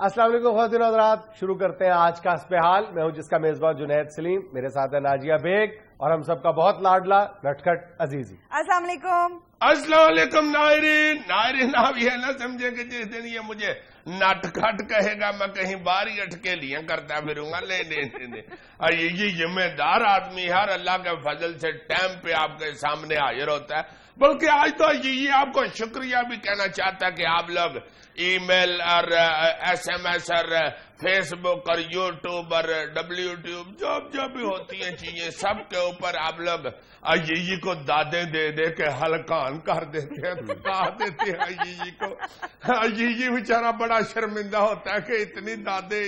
السلام علیکم خواتین و حضرات، شروع کرتے ہیں آج کا حسب حال۔ میں ہوں جس کا میزبان جنید سلیم، میرے ساتھ ہے ناجیہ بیگ اور ہم سب کا بہت لاڈلا نٹکھٹ عزیزی۔ السلام علیکم۔ السلام علیکم ناظرین آپ یہ نہ سمجھے کہ جس دن یہ مجھے نٹ کھٹ کہے گا میں کہیں باہر ہی اٹکیلیاں کرتا پھروں گا۔ لے یہ ذمہ دار آدمی ہر اللہ کے فضل سے ٹائم پہ آپ کے سامنے حاضر ہوتا ہے۔ بلکہ آج تو یہ آپ کو شکریہ بھی کہنا چاہتا ہے کہ آپ لوگ ای میل اور ایس ایم ایس اور فیس بک اور یوٹیوب اور ڈبلیو جو بھی ہوتی ہیں چیزیں سب کے اوپر آپ لوگ یہ کو دادیں دے دے کے ہلکان کر دیتے ہیں، تھکا دیتے ہیں یہ کو۔ یہ بیچارہ بڑا شرمندہ ہوتا ہے کہ اتنی دادے۔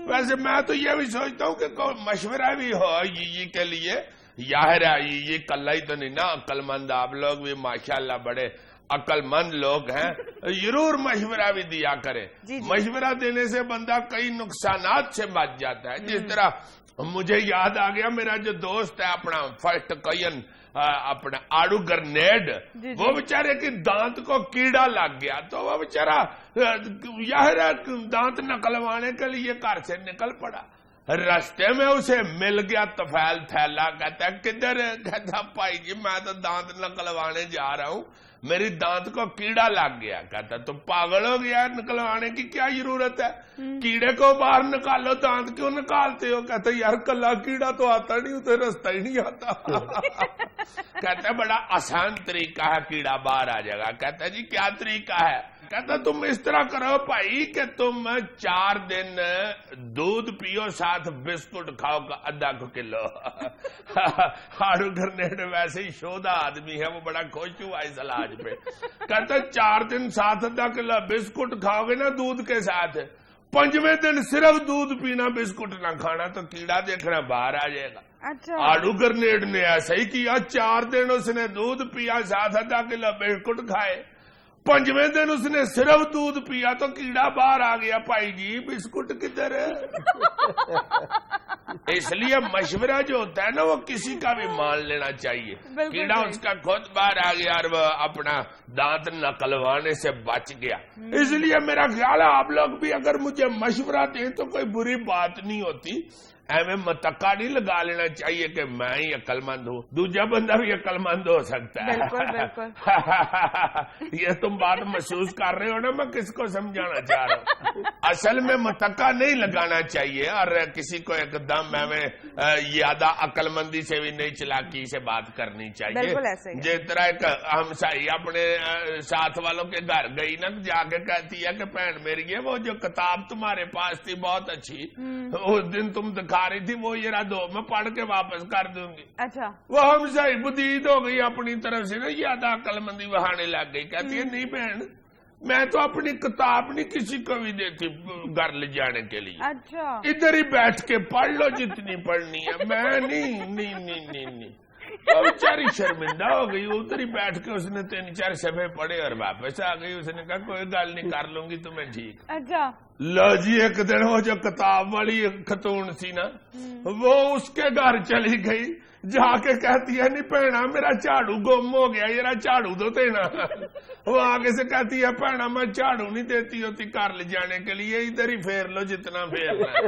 ویسے میں تو یہ بھی سوچتا ہوں کہ کوئی مشورہ بھی ہو یہ کے لیے، ظاہر ہے یہ کل ہی تو نہیں نا عقل مند، آپ لوگ بھی ماشاءاللہ بڑے عقل مند لوگ ہیں، ضرور مشورہ بھی دیا کرے۔ مشورہ دینے سے بندہ کئی نقصانات سے بچ جاتا ہے۔ جس طرح مجھے یاد آ گیا، میرا جو دوست ہے اپنا فرسٹ کزن اپنا آڑو گرنیڈ، وہ بیچارے کی دانت کو کیڑا لگ گیا تو وہ بیچارہ دانت نکلوانے کے لیے گھر سے نکل پڑا۔ رستے میں اسے مل گیا طفیل تھیلا، کہتا ہے کدھر؟ کہتا بھائی جی میں تو دانت نکلوانے جا رہا ہوں، میری دانت کو کیڑا لگ گیا۔ کہتا تو پاگل ہو گیا، نکلوانے کی کیا ضرورت ہے؟ کیڑے کو باہر نکالو، دانت کیوں نکالتے ہو؟ کہتا یار کلا کیڑا تو آتا نہیں، اسے رستہ ہی نہیں آتا۔ کہتا بڑا آسان طریقہ ہے کیڑا باہر آ جائے گا۔ کہتا جی کیا طریقہ ہے؟ کہتا تم اس طرح کرو بھائی کہ تم 4 دن دودھ پیو، ساتھ بسکٹ کھاؤ آدھا کلو۔ آڑو گرنیڈ ویسے ہی شودہ آدمی ہے، وہ بڑا خوش ہوا اس علاج پہ۔ کہتا 4 دن ساتھ آدھا کلو بسکٹ کھاؤ گے نا دودھ کے ساتھ، 5ویں دن صرف دودھ پینا، بسکٹ نہ کھانا، تو کیڑا دیکھنا باہر آ جائے گا۔ آڑو گرنیڈ نے ایسا ہی کیا، 4 دن اس نے دودھ پیا، ساتھ آدھا کلو بسکٹ کھائے، 5ویں دن اس نے صرف دودھ پیا تو کیڑا باہر آ گیا۔ بھائی جی بسکٹ کدھر ہے؟ اس لیے مشورہ جو ہوتا ہے نا وہ کسی کا بھی مان لینا چاہیے۔ کیڑا اس کا خود باہر آ گیا اور وہ اپنا دانت نکلوانے سے بچ گیا۔ اس لیے میرا خیال ہے آپ لوگ بھی اگر مجھے مشورہ دیں تو کوئی بری بات نہیں ہوتی، ایویں متکا نہیں لگا لینا چاہیے کہ میں ہی عقل مند ہوں، دوجا بندہ بھی عقل مند ہو سکتا ہے۔ بالکل۔ یہ تم بات محسوس کر رہے ہو نا میں کس کو سمجھانا چاہ رہا ہوں۔ اصل میں متکا نہیں لگانا چاہیے اور کسی کو ایک دم زیادہ عقل مندی سے بھی نہیں چلاکی سے بات کرنی چاہیے۔ جس طرح ایک ہمسائی اپنے ساتھ والوں کے گھر گئی نا، جا کے کہتی ہے کہ بہن میری ہے وہ جو کتاب تمہارے پاس تھی بہت اچھی، اس دن تم دکھا رہی تھی، وہ یہ دو میں پڑھ کے واپس کر دوں گی۔ اچھا وہ ہم صحیح بدید ہو گئی اپنی طرف سے نا، زیادہ عقل مندی بہانے لگ گئی، کہتی ہے نہیں بہن میں تو اپنی کتاب نہیں کسی کو بھی دیتی گھر لے جانے کے لیے، اچھا ادھر ہی بیٹھ کے پڑھ لو جتنی پڑھنی ہے، میں نہیں۔ وہ بیچاری شرمندہ ہو گئی، ادھر ہی بیٹھ کے اس نے 3-4 صفحے پڑھے اور واپس آ گئی۔ اس نے کہا کوئی گل نہیں، کر لوں گی تمہیں ٹھیک۔ اچھا لو جی ایک دن وہ جو کتاب والی خاتون سی نا، وہ اس کے گھر چلی گئی، جا کے کہتی ہے نہیں بہنا میرا جھاڑو گم ہو گیا، میرا جھاڑو تو دینا۔ وہ آگے سے کہتی ہے بہنا میں جھاڑو نہیں دیتی ہوتی گھر لے جانے کے لیے، ادھر ہی پھیر لو جتنا پھیرنا ہے۔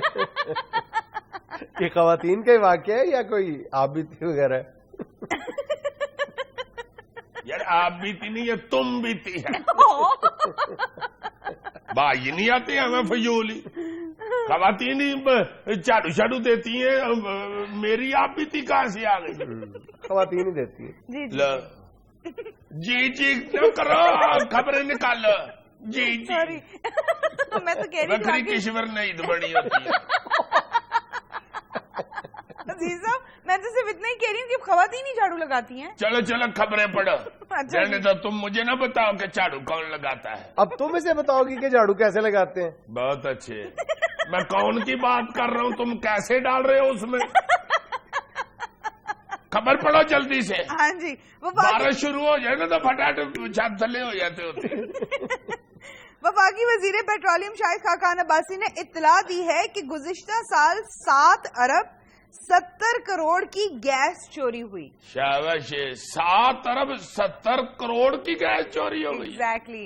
یہ خواتین کا واقعہ ہے یا کوئی آپ بیتی وغیرہ ہے؟ یار آپ بیتی نہیں ہے، تم بیتی ہے۔ بھائی نہیں آتے ہمیں فضولی، خواتین ہی جھاڑو دیتی ہیں، میری آپ بیتی کہاں سے آ گئی؟ خواتین ہی دیتی ہے۔ جی نہ کرو، خبریں نکالو۔ جی میں تو کہہ رہی بکری کشور نہیں بڑی ہوتی ہے۔ عزیز صاحب میں تو صرف اتنا ہی کہہ رہی ہوں کہ خواتین ہی جھاڑو لگاتی ہیں۔ چلو خبریں پڑھو، جانے تو تم مجھے نہ بتاؤ کہ جھاڑو کون لگاتا ہے، اب تم اسے بتاؤ گی کہ جھاڑو کیسے لگاتے ہیں۔ بہت اچھے، میں کون کی بات کر رہا ہوں، تم کیسے ڈال رہے ہو اس میں؟ خبر پڑھو جلدی سے۔ ہاں جی، وہ بارش شروع ہو جائے نا تو پھٹاٹ چھت تھلے ہو جاتے ہوتے۔ وفاقی وزیر پیٹرولیم شاہد خاقان عباسی نے اطلاع دی ہے کہ گزشتہ سال 7 ارب 70 کروڑ کی گیس چوری ہوئی۔ شاباش، 7 ارب 70 کروڑ کی گیس چوری ہو گئی۔ ایگزیکٹلی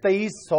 2300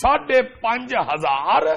5500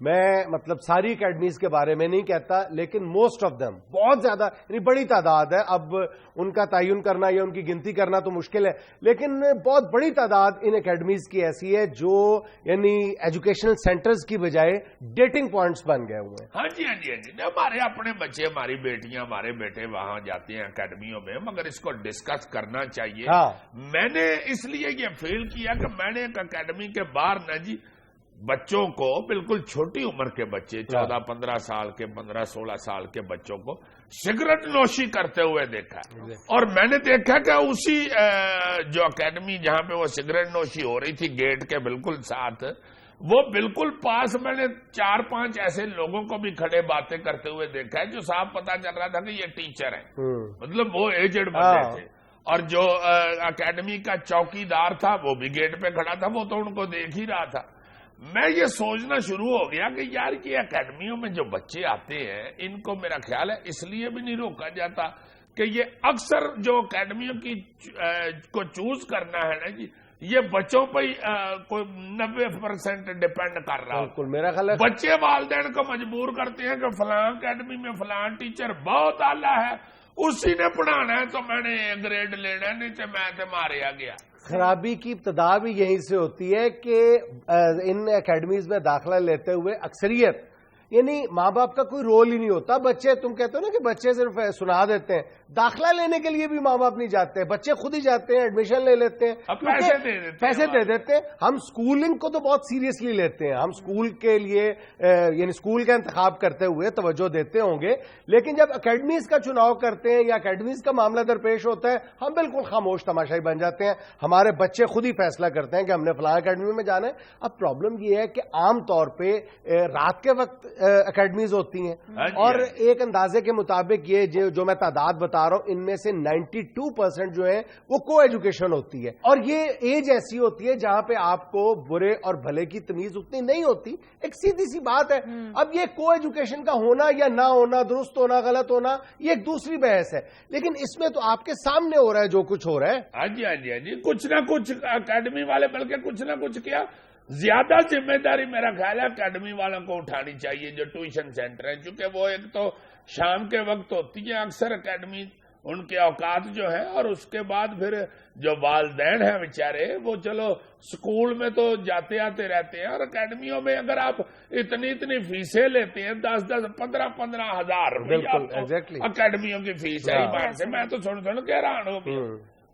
میں مطلب ساری اکیڈمیز کے بارے میں نہیں کہتا، لیکن موسٹ آف دم، بہت زیادہ یعنی بڑی تعداد ہے، اب ان کا تعین کرنا یا ان کی گنتی کرنا تو مشکل ہے، لیکن بہت بڑی تعداد ان اکیڈمیز کی ایسی ہے جو یعنی ایجوکیشنل سینٹرز کی بجائے ڈیٹنگ پوائنٹس بن گئے ہوئے ہیں۔ ہاں جی ہاں جی ہاں جی، ہمارے اپنے بچے، ہماری بیٹیاں، ہمارے بیٹے وہاں جاتے ہیں اکیڈمیوں میں، مگر اس کو ڈسکس کرنا چاہیے۔ میں نے اس لیے یہ فیل کیا کہ میں نے ایک اکیڈمی کے باہر نہ جی بچوں کو، بالکل چھوٹی عمر کے بچے، 14-15 سال کے، 15-16 سال کے بچوں کو سگریٹ نوشی کرتے ہوئے دیکھا، اور میں نے دیکھا کہ اسی جو اکیڈمی جہاں پہ وہ سگریٹ نوشی ہو رہی تھی گیٹ کے بالکل ساتھ، وہ بالکل پاس میں نے 4-5 ایسے لوگوں کو بھی کھڑے باتیں کرتے ہوئے دیکھا ہے جو صاحب پتا چل رہا تھا کہ یہ ٹیچر ہیں، مطلب وہ ایجڈ بندے تھے، اور جو اکیڈمی کا چوکیدار تھا وہ بھی گیٹ پہ کھڑا تھا، وہ تو ان کو دیکھ ہی رہا تھا۔ میں یہ سوچنا شروع ہو گیا کہ یار یہ اکیڈمیوں میں جو بچے آتے ہیں ان کو میرا خیال ہے اس لیے بھی نہیں روکا جاتا کہ یہ اکثر جو اکیڈمیوں کی کو چوز کرنا ہے نا جی، یہ بچوں پہ کوئی 90% ڈپینڈ کر رہا ہے۔ میرا خیال ہے بچے والدین کو مجبور کرتے ہیں کہ فلاں اکیڈمی میں فلاں ٹیچر بہت اعلیٰ ہے، اسی نے پڑھانا ہے تو میں نے گریڈ لینا، نہیں تو میں ماریا گیا۔ خرابی کی ابتدا بھی یہیں سے ہوتی ہے کہ ان اکیڈمیز میں داخلہ لیتے ہوئے اکثریت یعنی ماں باپ کا کوئی رول ہی نہیں ہوتا۔ بچے، تم کہتے ہو نا کہ بچے صرف سنا دیتے ہیں، داخلہ لینے کے لیے بھی ماں باپ نہیں جاتے، بچے خود ہی جاتے ہیں، ایڈمیشن لے لیتے ہیں، پیسے دے دیتے ہیں۔ ہم سکولنگ کو تو بہت سیریسلی لیتے ہیں، ہم سکول کے لیے یعنی سکول کا انتخاب کرتے ہوئے توجہ دیتے ہوں گے، لیکن جب اکیڈمیز کا چناؤ کرتے ہیں یا اکیڈمیز کا معاملہ درپیش ہوتا ہے ہم بالکل خاموش تماشائی بن جاتے ہیں، ہمارے بچے خود ہی فیصلہ کرتے ہیں کہ ہم نے فلاں اکیڈمی میں جانا ہے۔ اب پرابلم یہ ہے کہ عام طور پہ رات کے وقت اکیڈمیز ہوتی ہیں، اور ایک اندازے کے مطابق یہ جو میں تعداد بتا رہا ہوں ان میں سے 92% جو ہے وہ کو ایجوکیشن ہوتی ہے، اور یہ ایج ایسی ہوتی ہے جہاں پہ آپ کو برے اور بھلے کی تمیز اتنی نہیں ہوتی۔ ایک سیدھی سی بات ہے، اب یہ کو ایجوکیشن کا ہونا یا نہ ہونا، درست ہونا غلط ہونا، یہ ایک دوسری بحث ہے، لیکن اس میں تو آپ کے سامنے ہو رہا ہے جو کچھ ہو رہا ہے۔ ہاں جی ہاں جی ہاں جی، کچھ نہ کچھ اکیڈمی والے بلکہ کچھ نہ کچھ کیا زیادہ ذمہ داری میرا خیال ہے اکیڈمی والوں کو اٹھانی چاہیے، جو ٹیوشن سینٹر ہیں، چونکہ وہ ایک تو شام کے وقت ہوتی ہیں اکثر اکیڈمی، ان کے اوقات جو ہیں، اور اس کے بعد پھر جو والدین ہیں بیچارے وہ چلو سکول میں تو جاتے آتے رہتے ہیں، اور اکیڈمیوں میں اگر آپ اتنی فیسیں لیتے ہیں 10-10 15-15 ہزار روپیہ اکیڈمیوں کی فیس ہے، بات سے میں تو سن کے حیران ہو گیا۔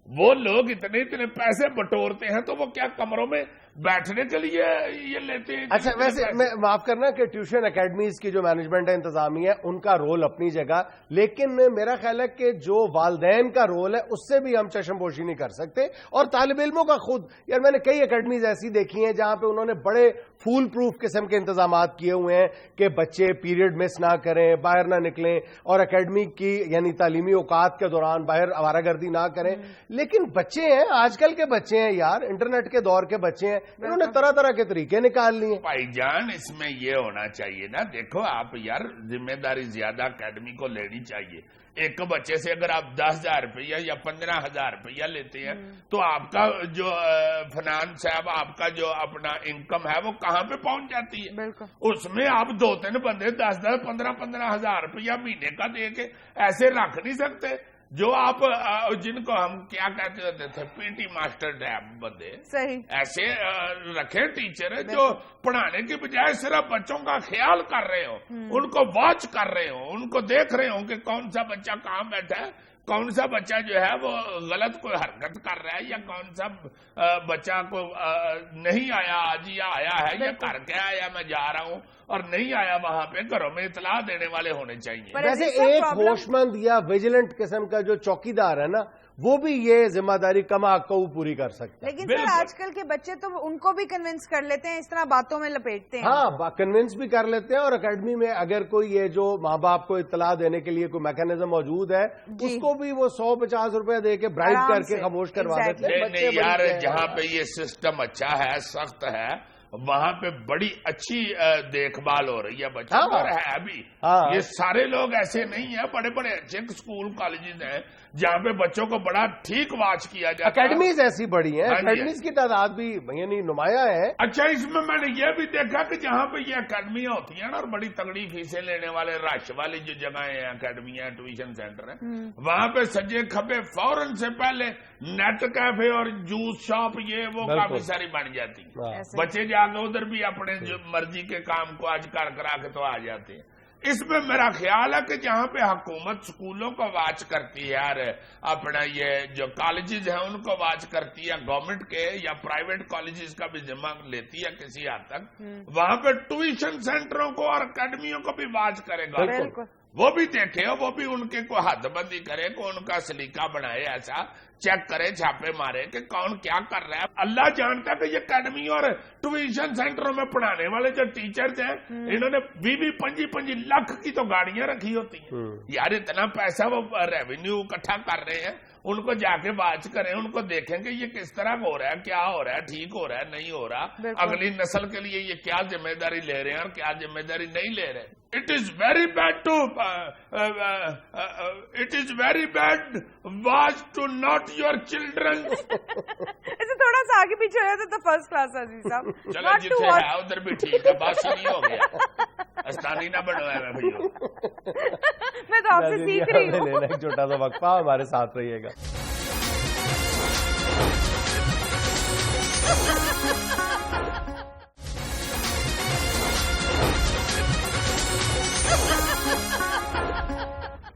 وہ لوگ اتنے پیسے بٹورتے ہیں تو وہ کیا کمروں میں بیٹھنے کے لیے یہ لیتے ہیں؟ اچھا، ویسے میں معاف کرنا کہ ٹیوشن اکیڈمیز کی جو مینجمنٹ ہے، انتظامیہ ہے، ان کا رول اپنی جگہ، لیکن میرا خیال ہے کہ جو والدین کا رول ہے اس سے بھی ہم چشم پوشی نہیں کر سکتے، اور طالب علموں کا خود، یار میں نے کئی اکیڈمیز ایسی دیکھی ہیں جہاں پہ انہوں نے بڑے فول پروف قسم کے انتظامات کیے ہوئے ہیں کہ بچے پیریڈ مس نہ کریں، باہر نہ نکلیں، اور اکیڈمی کی یعنی تعلیمی اوقات کے دوران باہر آوارہ گردی نہ کریں، لیکن بچے ہیں، آج کل کے بچے ہیں یار، انٹرنیٹ کے دور کے بچے ہیں، انہوں نے طرح طرح کے طریقے نکال لیے۔ بھائی جان اس میں یہ ہونا چاہیے نا، دیکھو آپ یار ذمہ داری زیادہ اکیڈمی کو لینی چاہیے۔ ایک بچے سے اگر آپ 10,000 روپیہ یا 15,000 روپیہ لیتے ہیں تو آپ کا جو فنانس ہے، آپ کا جو اپنا انکم ہے وہ کہاں پہ پہنچ جاتی ہے؟ اس میں آپ 2-3 بندے 10-10 15,000 روپیہ مہینے کا دے کے ایسے رکھ نہیں سکتے، جو آپ جن کو ہم کیا کہتے ہوتے تھے پی ٹی ماسٹر ٹائپ بندے، ایسے رکھے ٹیچر جو پڑھانے کی بجائے صرف بچوں کا خیال کر رہے ہو، ان کو واچ کر رہے ہو، ان کو دیکھ رہے ہو کہ کون سا بچہ کہاں بیٹھا ہے، کون سا بچہ جو ہے وہ غلط کوئی حرکت کر رہا ہے، یا کون سا بچہ کو نہیں آیا آج یا آیا ہے، یا کر کے آیا میں جا رہا ہوں اور نہیں آیا، وہاں پہ گھروں میں اطلاع دینے والے ہونے چاہیے۔ ویسے ایک ہوش مند یا ویجیلنٹ قسم کا جو چوکیدار ہے نا وہ بھی یہ ذمہ داری کم کو پوری کر سکتا ہے۔ لیکن سر آج کل کے بچے تو ان کو بھی کنونس کر لیتے ہیں، اس طرح باتوں میں لپیٹتے ہیں۔ ہاں کنونس بھی کر لیتے ہیں، اور اکیڈمی میں اگر کوئی یہ جو ماں باپ کو اطلاع دینے کے لیے کوئی میکینزم موجود ہے اس کو بھی وہ 100-50 روپے دے کے برائب کر کے خاموش کروا دیتے ہیں۔ نہیں یار، جہاں پہ یہ سسٹم اچھا ہے، سخت ہے، وہاں پہ بڑی اچھی دیکھ بھال ہو رہی ہے بچوں ہاں، پر ہے ابھی. ہاں. یہ سارے لوگ ایسے نہیں ہیں, بڑے بڑے اچھے اسکول کالجز ہیں جہاں پہ بچوں کو بڑا ٹھیک واچ کیا جاتا ہے. اکیڈمیز ایسی بڑی ہیں, ہاں جی. اکیڈمیز کی تعداد بھی یعنی نمایاں ہے. اچھا, اس میں نے یہ بھی دیکھا کہ جہاں پہ یہ اکیڈمیاں ہوتی ہیں نا اور بڑی تگڑی فیسیں لینے والے رش والی جو جگہیں ہیں, اکیڈمیاں, ٹیوشن سینٹر ہیں, وہاں پہ سجے کھپے فوراً سے پہلے نیٹ کیفے اور جوس شاپ یہ وہ کافی ساری بن جاتی ہیں. بچے جا کے ادھر بھی اپنے جو مرضی کے کام کو آج کرا کے تو آ جاتے ہیں. اس میں میرا خیال ہے کہ جہاں پہ حکومت اسکولوں کو واچ کرتی ہے اور اپنا یہ جو کالجز ہیں ان کو واچ کرتی ہے, گورنمنٹ کے یا پرائیویٹ کالجز کا بھی ذمہ لیتی ہے کسی حد تک, وہاں پہ ٹیوشن سینٹروں کو اور اکیڈمیوں کو بھی واچ کرے گا, وہ بھی دیکھے, وہ بھی ان کے کو حد بندی کرے, کو ان کا سلیقہ بنائے, ایسا چیک کرے, چھاپے مارے کہ کون کیا کر رہا ہے. اللہ جانتا ہے کہ یہ اکیڈمی اور ٹیوشن سینٹروں میں پڑھانے والے جو ٹیچرز ہیں انہوں نے 20-25 لاکھ کی تو گاڑیاں رکھی ہوتی ہیں. یار اتنا پیسہ وہ ریونیو اکٹھا کر رہے ہیں, ان کو جا کے واچ کریں, ان کو دیکھیں کہ یہ کس طرح ہو رہا ہے, کیا ہو رہا ہے, ٹھیک ہو رہا ہے, نہیں ہو رہا, اگلی نسل کے لیے یہ کیا ذمہ داری لے رہے ہیں اور کیا ذمہ داری نہیں لے رہے. It is very bad to watch to not your children. ایسے تھوڑا سا آگے پیچھے ہو تو فرسٹ کلاس عزیز صاحب. چلو جتنے ہے ادھر بھی ٹھیک ہے, بات نہیں ہو گیا, استانی نہ بنوایا میں بھائیو. میں تو آپ سے سیکھ رہی ہوں. لینا ایک چھوٹا سا وقفہ, ہمارے ساتھ رہیے گا.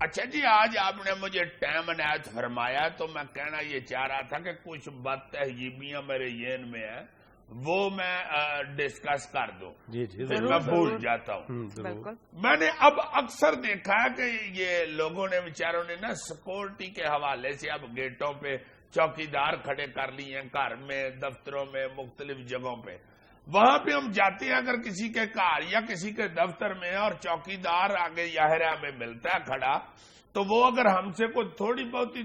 اچھا جی, آج آپ نے مجھے ٹائم عنایت فرمایا تو میں کہنا یہ چاہ رہا تھا کہ کچھ بد تہذیبیاں میرے ذہن میں ہیں, وہ میں ڈسکس کر دوں. جی میں بھول جاتا ہوں. میں نے اب اکثر دیکھا ہے کہ یہ لوگوں نے بیچاروں نے نا سیکورٹی کے حوالے سے اب گیٹوں پہ چوکیدار کھڑے کر لیے ہیں, گھر میں, دفتروں میں, مختلف جگہوں پہ. وہاں پہ ہم جاتے ہیں اگر کسی کے گھر یا کسی کے دفتر میں اور چوکیدار آگے یاہرا میں ملتا ہے کھڑا, تو وہ اگر ہم سے کوئی تھوڑی بہت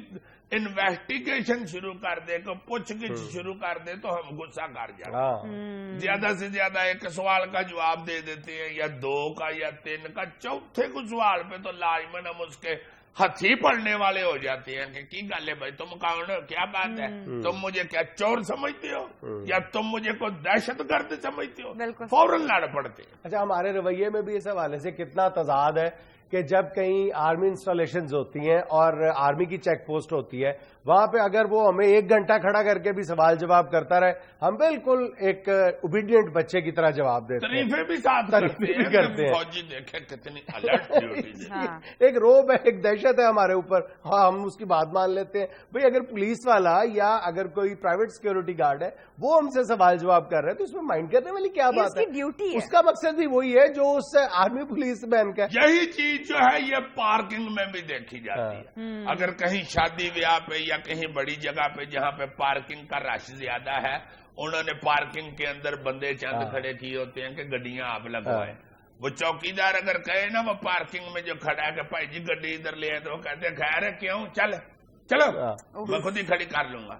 انویسٹیگیشن شروع کر دے, کو پوچھ گچھ شروع کر دے تو ہم غصہ کر جاتے ہیں. زیادہ سے زیادہ ایک سوال کا جواب دے دیتے ہیں یا 2 کا یا 3 کا, چوتھے کو سوال پہ تو لازماً ہم اس کے ہتھی پڑنے والے ہو جاتے ہیں کہ کی گل ہے بھائی, تم کون ہو, کیا بات ہے, تم مجھے کیا چور سمجھتے ہو یا تم مجھے کوئی دہشت گرد سمجھتے ہو, فوراً لڑ پڑتے. اچھا, ہمارے رویے میں بھی اس حوالے سے کتنا تضاد ہے کہ جب کہیں آرمی انسٹالیشنز ہوتی ہیں اور آرمی کی چیک پوسٹ ہوتی ہے, وہاں پہ اگر وہ ہمیں 1 گھنٹہ کھڑا کر کے بھی سوال جواب کرتا رہے, ہم بالکل ایک اوبیڈینٹ بچے کی طرح جواب دیتے ہیں, تعریفیں بھی ساتھ کرتے ہیں. فوجی دیکھیں کتنی الرٹ ڈیوٹی ہے, ایک روب ہے, ایک دہشت ہے ہمارے اوپر, ہم اس کی بات مان لیتے ہیں. بھئی اگر پولیس والا یا اگر کوئی پرائیویٹ سیکیورٹی گارڈ ہے وہ ہم سے سوال جواب کر رہے ہیں تو اس میں مائنڈ کرنے والی کیا بات ہے, ڈیوٹی ہے. اس کا مقصد بھی وہی ہے جو اس آرمی پولیس مین کا. یہی چیز جو ہے یہ پارکنگ میں بھی دیکھی جاتی ہے. اگر کہیں شادی بیاہ پہ یا کہیں بڑی جگہ پہ جہاں پہ پارکنگ کا رش زیادہ ہے, انہوں نے پارکنگ کے اندر بندے چند کھڑے کیے ہوتے ہیں کہ گڈیاں آپ لگوائیں. وہ چوکیدار اگر کہے نا وہ پارکنگ میں جو کھڑا ہے کہ بھائی جی گڈی ادھر لے آئے, تو وہ کہتے ہیں خیر ہے کیوں, چلو میں خود ہی کھڑی کر لوں گا.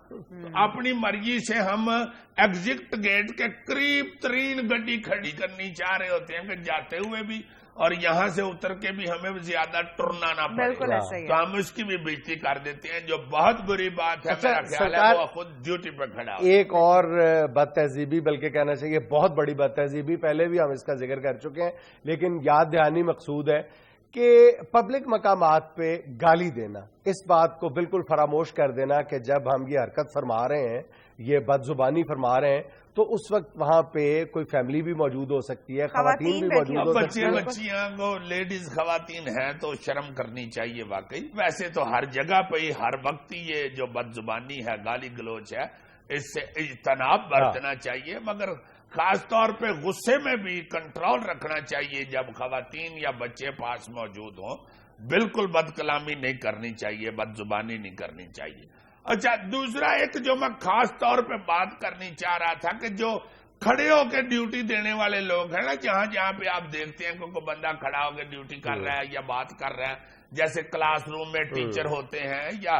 اپنی مرضی سے ہم ایگزٹ گیٹ کے قریب ترین گڈی کھڑی کرنی چاہ رہے ہوتے ہیں کہ جاتے ہوئے بھی اور یہاں سے اتر کے بھی ہمیں زیادہ ٹرنا نہ پڑے, تو ہم اس کی بھی بےزتی کر دیتے ہیں, جو بہت بری بات ہے. میرا خیال ہے وہ خود ڈیوٹی پہ کھڑا. ایک اور بد تہذیبی, بلکہ کہنا چاہیے بہت بڑی بد تہذیبی, پہلے بھی ہم اس کا ذکر کر چکے ہیں لیکن یاد دہانی مقصود ہے کہ پبلک مقامات پہ گالی دینا, اس بات کو بالکل فراموش کر دینا کہ جب ہم یہ حرکت فرما رہے ہیں, یہ بد زبانی فرما رہے ہیں, تو اس وقت وہاں پہ کوئی فیملی بھی موجود ہو سکتی ہے, خواتین بھی موجود ہو سکتی ہیں. بچیاں کو لیڈیز خواتین ہیں تو شرم کرنی چاہیے واقعی. ویسے تو ہر جگہ پہ ہی ہر وقت یہ جو بد زبانی ہے, گالی گلوچ ہے, اس سے اجتناب برتنا چاہیے, مگر خاص طور پہ غصے میں بھی کنٹرول رکھنا چاہیے جب خواتین یا بچے پاس موجود ہوں. بالکل بد کلامی نہیں کرنی چاہیے, بد زبانی نہیں کرنی چاہیے. اچھا, دوسرا ایک جو میں خاص طور پہ بات کرنی چاہ رہا تھا کہ جو کھڑے ہو کے ڈیوٹی دینے والے لوگ ہیں نا, جہاں پہ آپ دیکھتے ہیں کوئی بندہ کھڑا ہو کے ڈیوٹی کر رہا ہے یا بات کر رہا ہے, جیسے کلاس روم میں ٹیچر ہوتے ہیں یا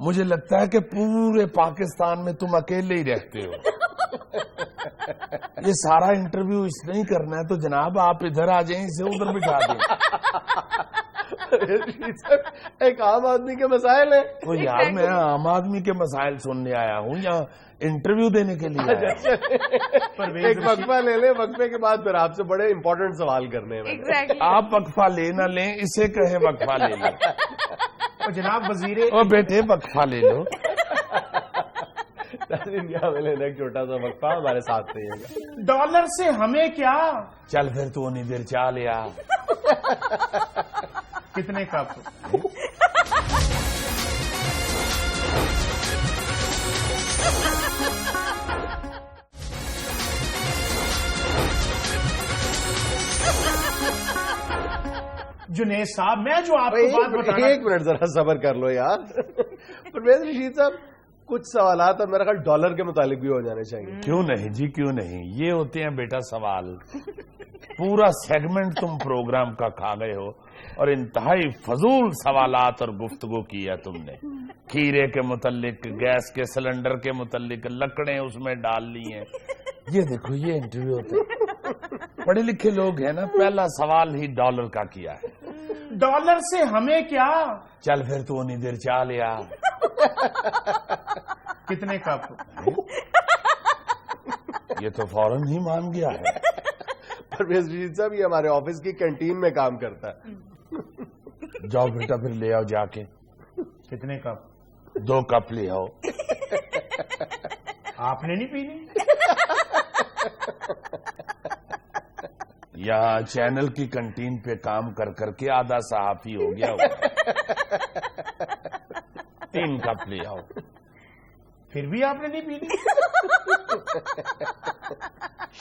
مجھے لگتا ہے کہ پورے پاکستان میں تم اکیلے ہی رہتے ہو. یہ سارا انٹرویو اس نے ہی کرنا ہے تو جناب آپ ادھر آ جائیں, اسے ادھر بٹھا دیں. ایک عام آدمی کے مسائل ہیں. وہ یار میں عام آدمی کے مسائل سننے آیا ہوں یا انٹرویو دینے کے لیے آیا ہوں. ایک وقفہ لے لیں, وقفے کے بعد پھر آپ سے بڑے امپورٹنٹ سوال کرنے ہیں. آپ وقفہ لے نہ لیں, اسے کہیں وقفہ لے لیں. جناب وزیر بیٹے وقفہ لے لو. ایک چھوٹا سا وقفہ ہمارے ساتھ رہیے گا. ڈالر سے ہمیں کیا؟ چل پھر تو نہیں دیر چاہ لیا. کتنے کپ؟ جنید صاحب میں جو آپ کو بات بتا رہا ہوں. ایک منٹ ذرا صبر کر لو یار. پرویز رشید صاحب کچھ سوالات اب میرا خیال ڈالر کے متعلق بھی ہو جانے چاہیے. کیوں نہیں جی, کیوں نہیں. یہ ہوتے ہیں بیٹا سوال. پورا سیگمنٹ تم پروگرام کا کھا گئے ہو اور انتہائی فضول سوالات اور گفتگو کی ہے تم نے. کھیرے کے متعلق, گیس کے سلنڈر کے متعلق, لکڑیں اس میں ڈال لی ہیں. یہ دیکھو یہ انٹرویو ہوتے ہیں. پڑھے لکھے لوگ ہیں نا, پہلا سوال ہی ڈالر کا کیا ہے. ڈالر سے ہمیں کیا؟ چل پھر تو نہیں دیر چاہ لیا. کتنے کپ؟ یہ تو فوراً ہی مان گیا ہے. پرویز رشید صاحب یہ ہمارے آفس کی کینٹین میں کام کرتا ہے. جاؤ بیٹا پھر لے آؤ جا کے. کتنے کپ؟ 2 کپ لے آؤ. آپ نے نہیں پینی؟ یہاں چینل کی کنٹین پہ کام کر کر کے آدھا صحافی ہو گیا ہو. 3 کپ لے آؤ. پھر بھی آپ نے نہیں پینی؟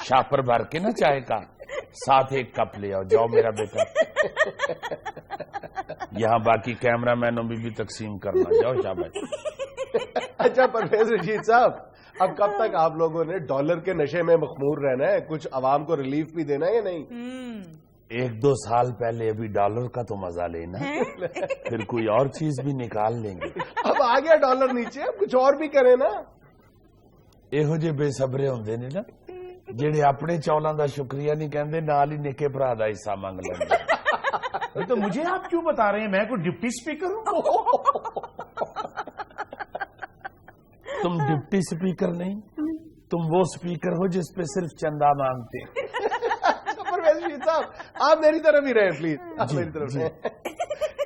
شاپر بھر کے نا چائے کا, ساتھ 1 کپ لے آؤ. جاؤ میرا بیٹا. یہاں باقی کیمرہ مینوں بھی تقسیم کرنا. جاؤ شاباش. اچھا پرویز رشید صاحب اب کب تک آپ لوگوں نے ڈالر کے نشے میں مخمور رہنا ہے؟ کچھ عوام کو ریلیف بھی دینا ہے یا نہیں؟ 1-2 سال پہلے ابھی ڈالر کا تو مزہ لینا, پھر کوئی اور چیز بھی نکال لیں گے. اب آ گیا ڈالر نیچے, اب کچھ اور بھی کریں نا. ਇਹੋ ਜਿਹੇ ਬੇਸਬਰੇ ਹੁੰਦੇ ਨੇ ਨਾ ਜਿਹੜੇ ਆਪਣੇ ਚੌਲਾਂ ਦਾ ਸ਼ੁਕਰੀਆ ਨਹੀਂ ਕਹਿੰਦੇ, ਨਾਲ ਹੀ ਨਿੱਕੇ ਭਰਾ ਦਾ ਹਿੱਸਾ ਮੰਗ ਲੈਂਦੇ. تو مجھے آپ کیوں بتا رہے ہیں؟ میں کوئی ڈپٹی اسپیکر ہوں؟ تم ڈپٹی اسپیکر نہیں, تم وہ اسپیکر ہو جس پہ صرف چندہ مانگتے. پرویز رشید صاحب آپ میری طرف ہی رہیں پلیز, آپ میری طرف رہیں.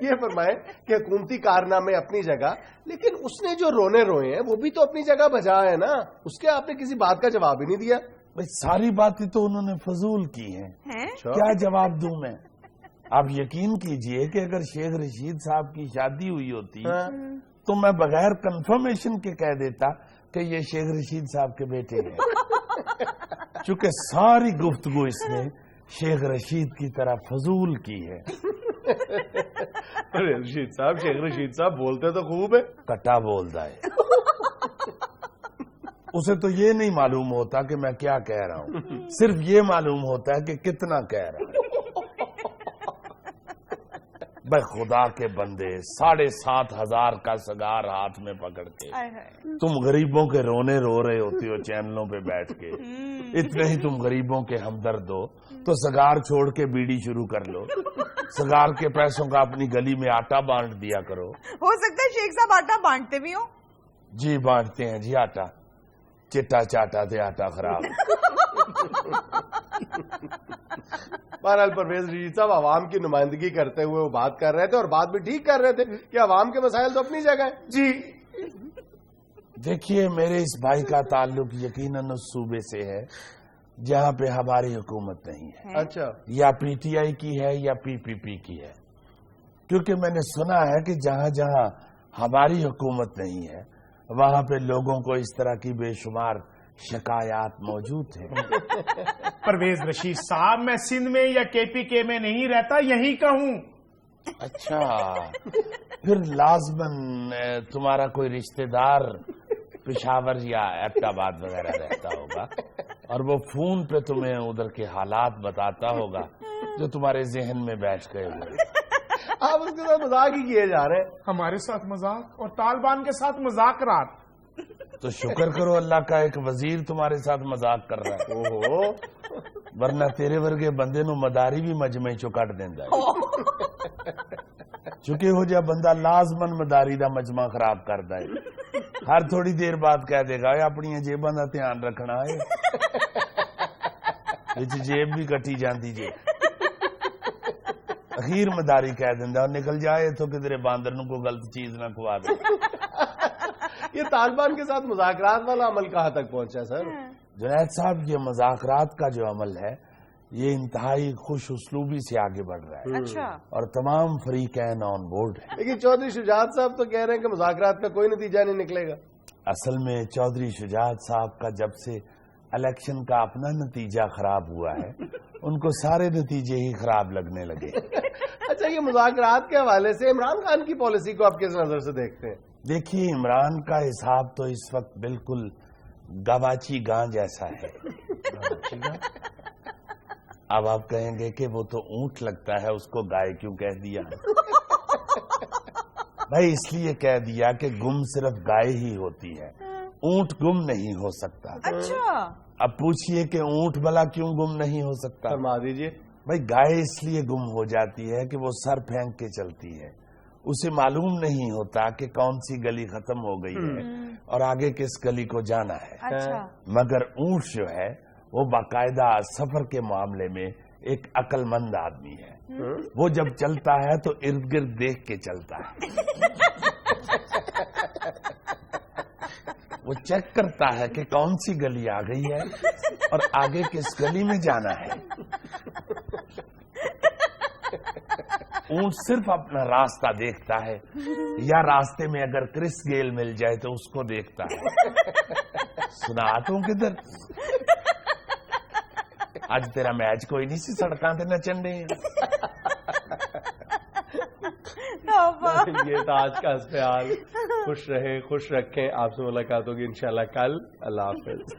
یہ فرمائیں کہ حکومتی کارنامے اپنی جگہ, لیکن اس نے جو روئے ہیں وہ بھی تو اپنی جگہ بجا ہے نا. اس کے آپ نے کسی بات کا جواب ہی نہیں دیا. بھائی ساری باتیں تو انہوں نے فضول کی ہیں, کیا جواب دوں میں؟ آپ یقین کیجئے کہ اگر شیخ رشید صاحب کی شادی ہوئی ہوتی تو میں بغیر کنفرمیشن کے کہہ دیتا کہ یہ شیخ رشید صاحب کے بیٹے ہیں. چونکہ ساری گفتگو اس نے شیخ رشید کی طرح فضول کی ہے. رشید صاحب, شیخ رشید صاحب بولتے تو خوب ہے, کٹا بولتا ہے. اسے تو یہ نہیں معلوم ہوتا کہ میں کیا کہہ رہا ہوں, صرف یہ معلوم ہوتا ہے کہ کتنا کہہ رہا ہوں. بھائی خدا کے بندے, 7,500 کا سگار ہاتھ میں پکڑ کے تم غریبوں کے رونے رو رہے ہوتے ہو چینلوں پہ بیٹھ کے. اتنے ہی تم غریبوں کے ہمدرد ہو تو سگار چھوڑ کے بیڑی شروع کر لو. سگار کے پیسوں کا اپنی گلی میں آٹا بانٹ دیا کرو. ہو سکتا ہے شیخ صاحب آٹا بانٹتے بھی ہو. جی بانٹتے ہیں جی آٹا, چٹا چاٹا تھے آٹا خراب. بہرحال پرویز رشید صاحب عوام کی نمائندگی کرتے ہوئے وہ بات کر رہے تھے, اور بات بھی ٹھیک کر رہے تھے کہ عوام کے مسائل تو اپنی جگہ ہیں. جی دیکھیے میرے اس بھائی کا تعلق یقیناً اس صوبے سے ہے جہاں پہ ہماری حکومت نہیں ہے. اچھا, یا پی ٹی آئی کی ہے یا پی پی پی کی ہے. کیونکہ میں نے سنا ہے کہ جہاں جہاں ہماری حکومت نہیں ہے وہاں پہ لوگوں کو اس طرح کی بے شمار شکایات موجود ہیں. پرویز رشید صاحب میں سندھ میں یا کے پی کے میں نہیں رہتا, یہیں کا ہوں. اچھا, پھر لازماً تمہارا کوئی رشتہ دار پشاور یا ایبٹ آباد وغیرہ رہتا ہوگا اور وہ فون پہ تمہیں ادھر کے حالات بتاتا ہوگا جو تمہارے ذہن میں بیٹھ گئے ہوئے. آپ اس کے ساتھ مذاق ہی کیے جا رہے ہیں. ہمارے ساتھ مذاق اور طالبان کے ساتھ مذاکرات. تو شکر کرو اللہ کا ایک وزیر تمہارے ساتھ مذاق کر رہا ہے. اوہو ورنہ تیرے ورگے بندے نو مداری بھی مجمع چو کٹ دیندا ہے. چونکہ ہو جا بندہ لازمن مداری دا مجمع خراب کردا ہے. ہر تھوڑی دیر بعد کہہ دے گا اپنی جیباں دا دھیان رکھنا ہے. وچ جیب بھی کٹی جاندی جے. اخیر مداری کہہ دیندا اور نکل جائے تو کدھر باندر نو کوئی غلط چیز نہ کھوا دے. یہ طالبان کے ساتھ مذاکرات والا عمل کہاں تک پہنچا سر؟ جنید صاحب یہ مذاکرات کا جو عمل ہے یہ انتہائی خوش اسلوبی سے آگے بڑھ رہا ہے. اچھا. اور تمام فریقین آن بورڈ ہیں. لیکن چودھری شجاعت صاحب تو کہہ رہے ہیں کہ مذاکرات کا کوئی نتیجہ نہیں نکلے گا. اصل میں چودھری شجاعت صاحب کا جب سے الیکشن کا اپنا نتیجہ خراب ہوا ہے ان کو سارے نتیجے ہی خراب لگنے لگے. اچھا یہ مذاکرات کے حوالے سے عمران خان کی پالیسی کو آپ کس نظر سے دیکھتے ہیں؟ دیکھیے عمران کا حساب تو اس وقت بالکل گواچی گاں جیسا ہے. اب آپ کہیں گے کہ وہ تو اونٹ لگتا ہے اس کو گائے کیوں کہہ دیا؟ بھائی اس لیے کہہ دیا کہ گم صرف گائے ہی ہوتی ہے, اونٹ گم نہیں ہو سکتا. اچھا. اب پوچھئے کہ اونٹ بھلا کیوں گم نہیں ہو سکتا؟ فرما دیجئے. بھائی گائے اس لیے گم ہو جاتی ہے کہ وہ سر پھینک کے چلتی ہے, اسے معلوم نہیں ہوتا کہ کون سی گلی ختم ہو گئی ہے اور آگے کس گلی کو جانا ہے. اچھا. مگر اونٹ جو ہے وہ باقاعدہ سفر کے معاملے میں ایک عقل مند آدمی ہے. وہ جب چلتا ہے تو ارد گرد دیکھ کے چلتا ہے. وہ چیک کرتا ہے کہ کون سی گلی آ گئی ہے اور آگے کس گلی میں جانا ہے. اونٹ صرف اپنا راستہ دیکھتا ہے یا راستے میں اگر کرس گیل مل جائے تو اس کو دیکھتا ہے. سنا تم کدھر آج تیرا میچ کوئی نہیں سی سڑکاں تے نچن دے. یہ تھا آج کا حسب حال. خوش رہیں, خوش رکھیں. آپ سے ملاقات ہوگی انشاءاللہ کل. اللہ حافظ.